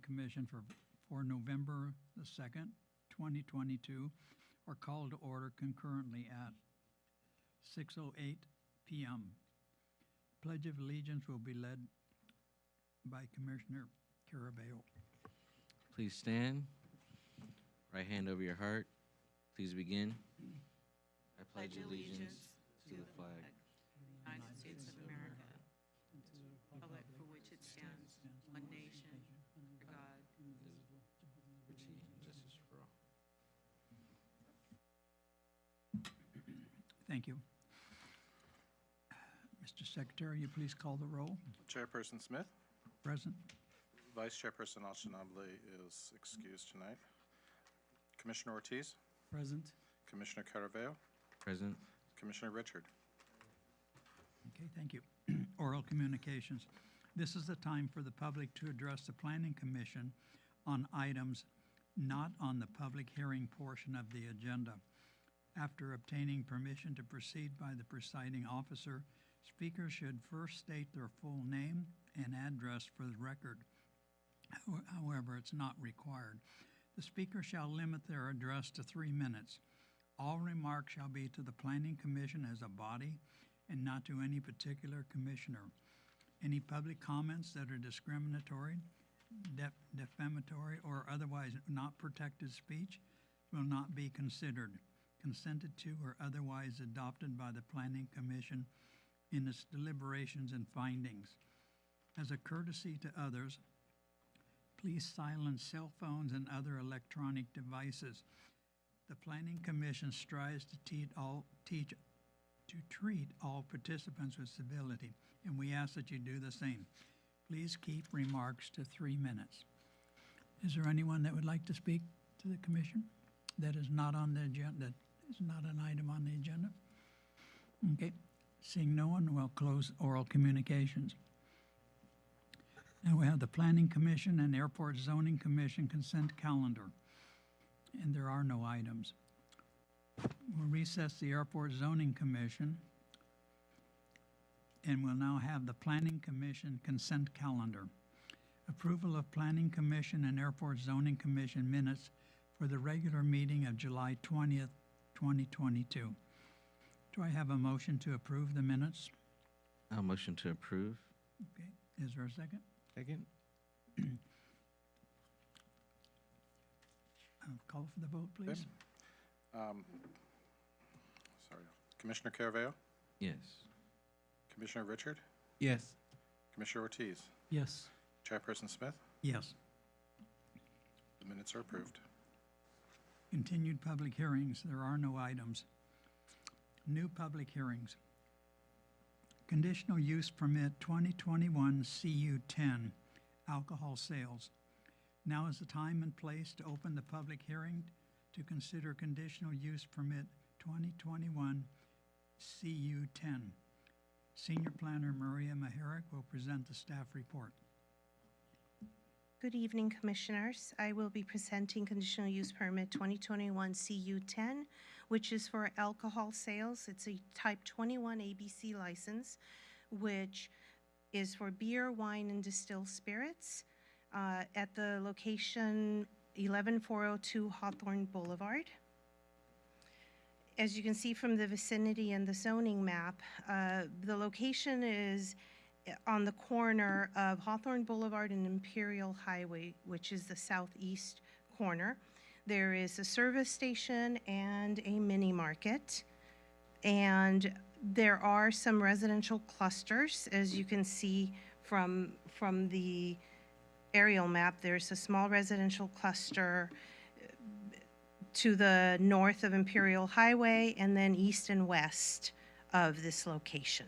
Commission for November the 2nd, 2022, are called to order concurrently at 6:08 p.m. Pledge of Allegiance will be led by Commissioner Carabeo. Please stand. Right hand over your heart. Please begin. I pledge allegiance to the flag United States of America, and to the republic for which it stands, one nation, under God, liberty and justice for all. Thank you. Mr. Secretary, you please call the roll. Chairperson Smith. Present. Vice Chairperson Alshanable is excused tonight. Commissioner Ortiz. Present. Commissioner Caraveo. Present. Commissioner Richard. Okay, thank you. Oral communications. This is the time for the public to address the Planning Commission on items not on the public hearing portion of the agenda. After obtaining permission to proceed by the presiding officer, speakers should first state their full name and address for the record. However, it's not required. The speaker shall limit their address to 3 minutes. All remarks shall be to the Planning Commission as a body and not to any particular commissioner. Any public comments that are discriminatory, defamatory, or otherwise not protected speech will not be considered, consented to, or otherwise adopted by the Planning Commission in its deliberations and findings. As a courtesy to others, please silence cell phones and other electronic devices. The Planning Commission strives to treat all participants with civility, and we ask that you do the same. Please keep remarks to 3 minutes. Is there anyone that would like to speak to the Commission that is not on the agenda, that is not an item on the agenda? Okay, seeing no one, we'll close oral communications. Now we have the Planning Commission and Airport Zoning Commission consent calendar, and there are no items. We'll recess the Airport Zoning Commission, and we'll now have the Planning Commission consent calendar. Approval of Planning Commission and Airport Zoning Commission minutes for the regular meeting of July 20th, 2022. Do I have a motion to approve the minutes? I'll motion to approve. Okay, is there a second? Second. I'll call for the vote, please. Sorry. Commissioner Caraveo. Yes. Commissioner Richard. Yes. Commissioner Ortiz. Yes. Chairperson Smith. Yes. The minutes are approved. Continued public hearings, there are no items. New public hearings. Conditional use permit 2021 CU10, alcohol sales. Now is the time and place to open the public hearing to consider conditional use permit 2021 CU10. Senior Planner Maria Maharek will present the staff report. Good evening, Commissioners. I will be presenting conditional use permit 2021 CU10, which is for alcohol sales. It's a type 21 ABC license, which is for beer, wine, and distilled spirits at the location 11402 Hawthorne Boulevard. As you can see from the vicinity and the zoning map, the location is on the corner of Hawthorne Boulevard and Imperial Highway, which is the southeast corner. There is a service station and a mini market, and there are some residential clusters. As you can see from the aerial map, there's a small residential cluster to the north of Imperial Highway and then east and west of this location.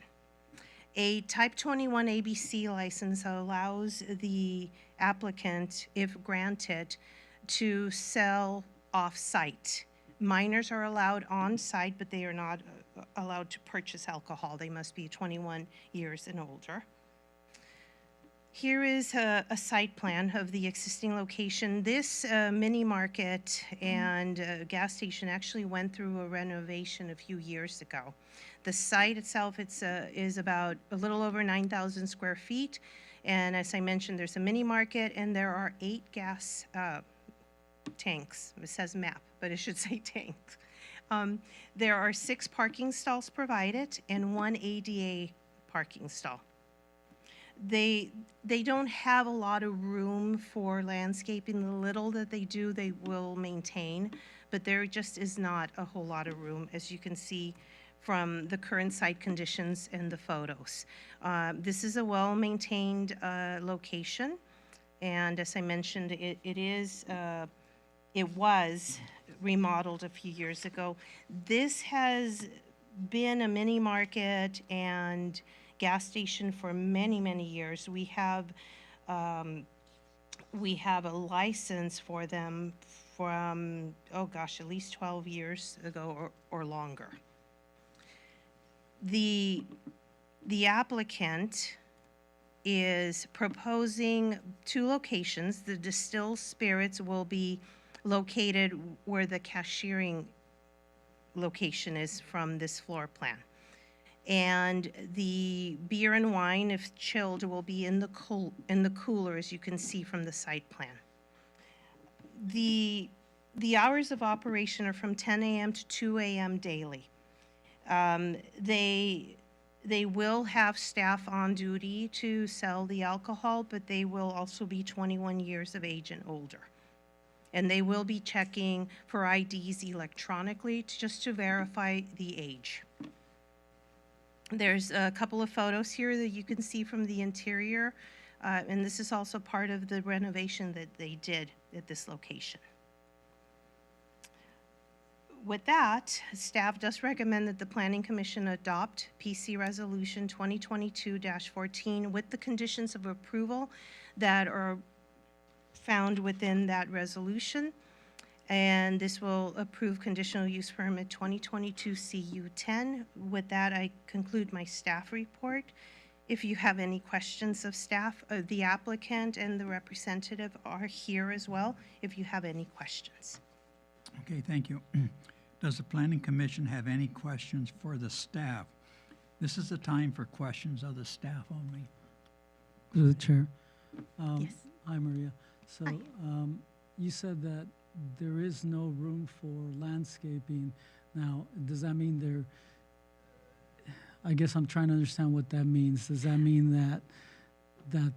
A Type 21 ABC license allows the applicant, if granted, to sell off-site. Minors are allowed on-site, but they are not allowed to purchase alcohol. They must be 21 years and older. Here is a site plan of the existing location. This mini market and gas station actually went through a renovation a few years ago. The site itself is about a little over 9,000 square feet. And as I mentioned, there's a mini market and there are 8 gas tanks. It says map, but it should say tanks. There are 6 parking stalls provided and 1 ADA parking stall. They don't have a lot of room for landscaping. The little that they do, they will maintain, but there just is not a whole lot of room, as you can see from the current site conditions and the photos. This is a well-maintained location, and as I mentioned, it was remodeled a few years ago. This has been a mini market and gas station for many, many years. We have a license for them from, oh gosh, at least 12 years ago or longer. The applicant is proposing 2 locations. The distilled spirits will be located where the cashiering location is from this floor plan. And the beer and wine, if chilled, will be in the cooler, as you can see from the site plan. The hours of operation are from 10 a.m. to 2 a.m. daily. They will have staff on duty to sell the alcohol, but they will also be 21 years of age and older. And they will be checking for IDs electronically just to verify the age. There's a couple of photos here that you can see from the interior, and this is also part of the renovation that they did at this location. With that, staff does recommend that the Planning Commission adopt PC Resolution 2022-14 with the conditions of approval that are found within that resolution. And this will approve conditional use permit 2022 CU10. With that, I conclude my staff report. If you have any questions of staff, the applicant and the representative are here as well, if you have any questions. Okay, thank you. Does the Planning Commission have any questions for the staff? This is the time for questions of the staff only. Through the chair. Yes. Hi, Maria. So Hi. you said that there is no room for landscaping. Now, does that mean there, I guess I'm trying to understand what that means. Does that mean that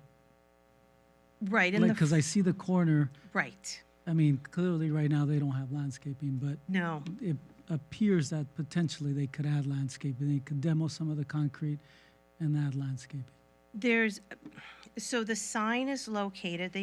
Right, in like, the, because I see the corner, right, I mean, clearly right now they don't have landscaping, but no. it appears that potentially they could add landscaping. They could demo some of the concrete and add landscaping. So the sign is located,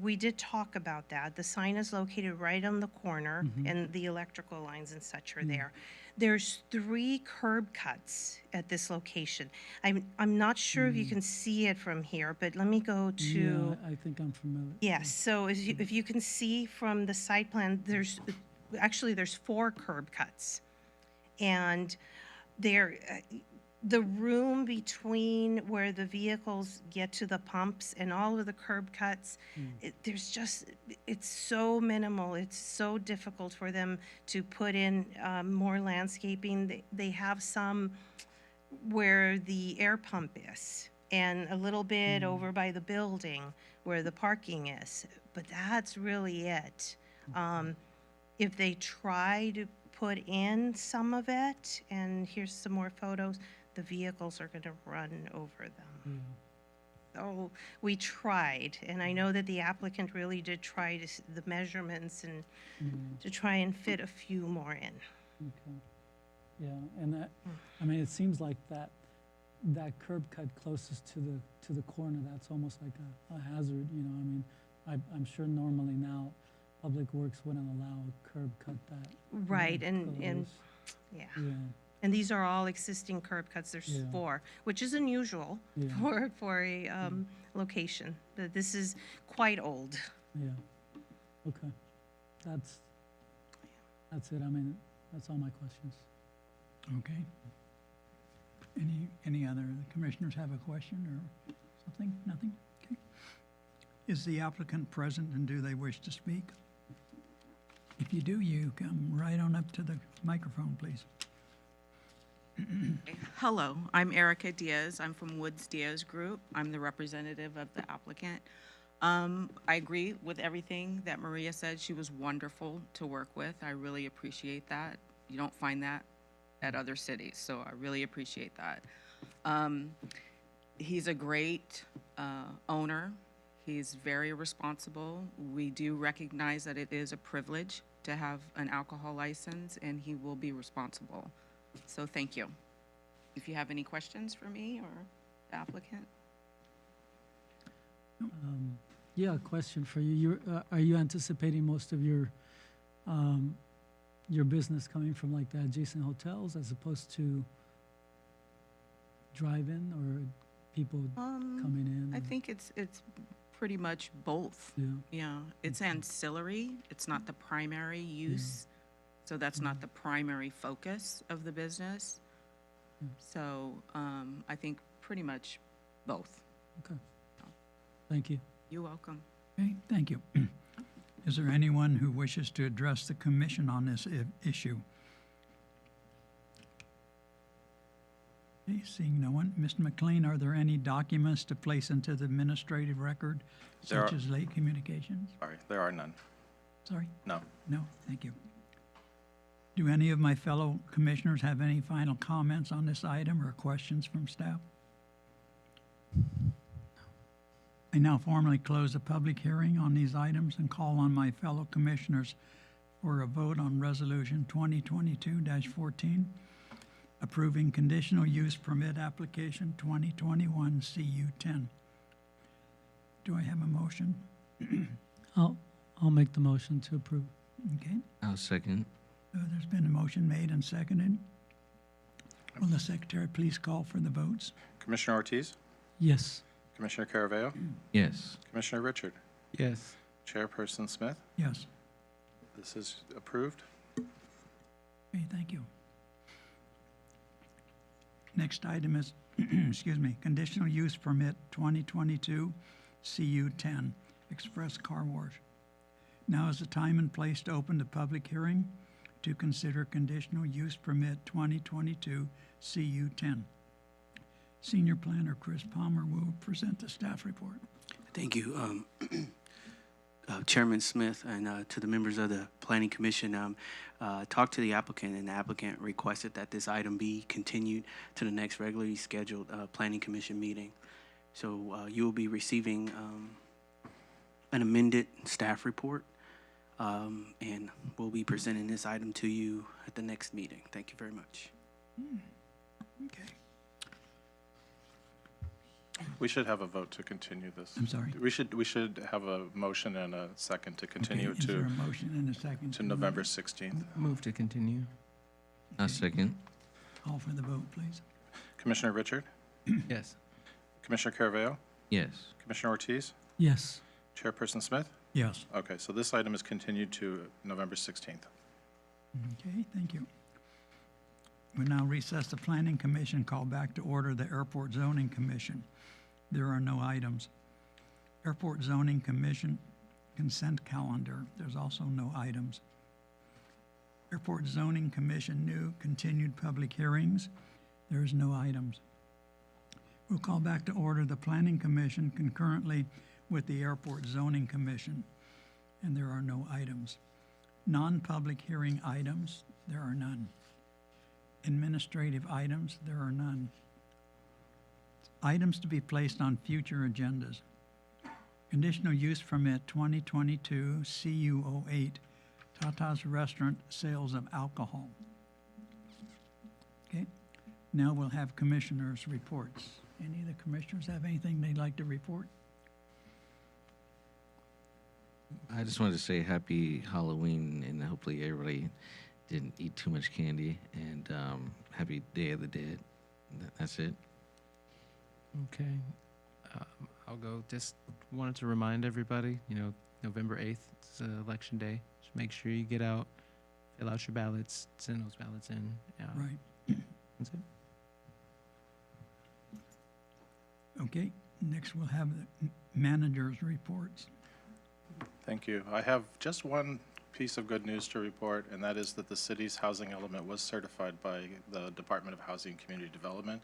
we did talk about that. The sign is located right on the corner, and the electrical lines and such are there. There's 3 curb cuts at this location. I'm not sure if you can see it from here, but let me go to. Yeah, I think I'm familiar. Yes, so if you can see from the site plan, there's 4 curb cuts. And the room between where the vehicles get to the pumps and all of the curb cuts, it's so minimal. It's so difficult for them to put in more landscaping. They have some where the air pump is and a little bit over by the building where the parking is, but that's really it. If they try to put in some of it, and here's some more photos, the vehicles are going to run over them. Oh, we tried, and I know that the applicant really did try the measurements and to try and fit a few more in. Okay. Yeah, and that, I mean, it seems like that curb cut closest to the corner, that's almost like a hazard, you know. I mean, I'm sure normally now Public Works wouldn't allow a curb cut that. Right, and close. yeah. Yeah, And these are all existing curb cuts. There's Yeah. 4, which is unusual Yeah. for a location. But this is quite old. yeah. Okay. That's it. I mean, that's all my questions. Okay. Any other commissioners have a question or something? Nothing? Okay. Is the applicant present and do they wish to speak? If you do, you come right on up to the microphone, please. Hello, I'm Erica Diaz. I'm from Woods Diaz Group. I'm the representative of the applicant. I agree with everything that Maria said. She was wonderful to work with. I really appreciate that. You don't find that at other cities, so I really appreciate that. He's a great owner. He's very responsible. We do recognize that it is a privilege to have an alcohol license, and he will be responsible. So thank you. If you have any questions for me or the applicant? Yeah, a question for you. Are you anticipating most of your business coming from like the adjacent hotels as opposed to drive-in or people coming in? I think it's pretty much both. Yeah, Yeah, it's ancillary. It's not the primary use. So that's not the primary focus of the business. So I think pretty much both. okay. Thank you. You're welcome. Okay, thank you. Is there anyone who wishes to address the commission on this issue? Okay, seeing no one. Mr. McLean, are there any documents to place into the administrative record, There such are- as late communications? Sorry, there are none. Sorry? No. No, thank you. Do any of my fellow commissioners have any final comments on this item or questions from staff? I now formally close the public hearing on these items and call on my fellow commissioners for a vote on Resolution 2022-14, approving conditional use permit application 2021 CU10. Do I have a motion? I'll make the motion to approve. Okay. I'll second. There's been a motion made and seconded. Will the secretary please call for the votes? Commissioner Ortiz? Yes. Commissioner Caraveo? Yes. Commissioner Richard? Yes. Chairperson Smith? Yes. This is approved. Okay, thank you. Next item is, excuse me, conditional use permit 2022 CU10, Express Car Wash. Now is the time and place to open the public hearing to consider conditional use permit 2022 CU10. Senior Planner Chris Palmer will present the staff report. Thank you, Chairman Smith, and to the members of the Planning Commission. Talked to the applicant, and the applicant requested that this item be continued to the next regularly scheduled Planning Commission meeting. So you will be receiving an amended staff report, and we'll be presenting this item to you at the next meeting. Thank you very much. Okay. We should have a vote to continue this. I'm sorry. We should have a motion and a second to continue Okay, is there to a motion and a second? November 16th. Move to continue. I'll second. Call for the vote, please. Commissioner Richard? Yes. Commissioner Caraveo? Yes. Commissioner Ortiz? Yes. Chairperson Smith? Yes. Okay, so this item is continued to November 16th. Okay, thank you. We now recess the Planning Commission, call back to order the Airport Zoning Commission. There are no items. Airport Zoning Commission consent calendar, there's also no items. Airport Zoning Commission new continued public hearings, there's no items. We'll call back to order the Planning Commission concurrently with the Airport Zoning Commission, and there are no items. Non-public hearing items, there are none. Administrative items, there are none. Items to be placed on future agendas. Conditional use permit 2022 CU08, Tata's Restaurant, sales of alcohol. Okay, now we'll have commissioners' reports. Any of the commissioners have anything they'd like to report? I just wanted to say happy Halloween, and hopefully everybody didn't eat too much candy, and happy Day of the Dead. That's it. Okay. I'll go. Just wanted to remind everybody, November 8th is election day. Just make sure you get out, fill out your ballots, send those ballots in. Right. That's it. Okay, next we'll have the manager's reports. Thank you. I have just one piece of good news to report, and that is that the city's housing element was certified by the Department of Housing and Community Development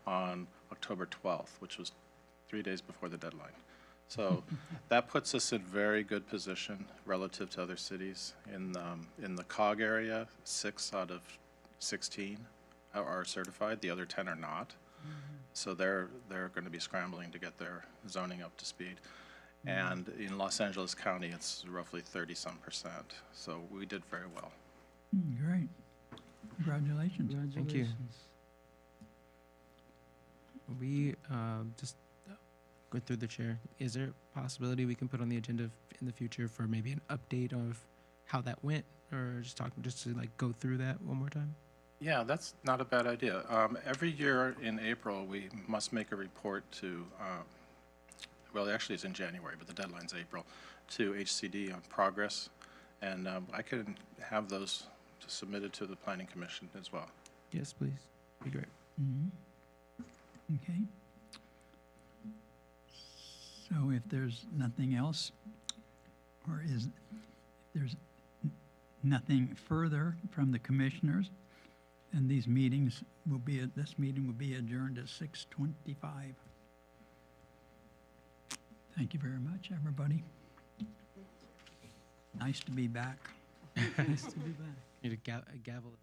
on October 12th, which was 3 days before the deadline. So that puts us in very good position relative to other cities. In the COG area, 6 out of 16 are certified, the other 10 are not. So they're going to be scrambling to get their zoning up to speed. And in Los Angeles County, it's roughly 30-some%. So we did very well. Great. Congratulations. Thank you. Congratulations. We just go through the chair. Is there a possibility we can put on the agenda in the future for maybe an update of how that went, or just to like go through that one more time? Yeah, that's not a bad idea. Every year in April, we must make a report to, well, actually it's in January, but the deadline's April, to HCD on progress. And I can have those submitted to the Planning Commission as well. Yes, please. Be great. Okay. So if there's nothing else, or if there's nothing further from the commissioners, and this meeting will be adjourned at 6:25. Thank you very much, everybody. Nice to be back. Nice to be back. Need a gavel.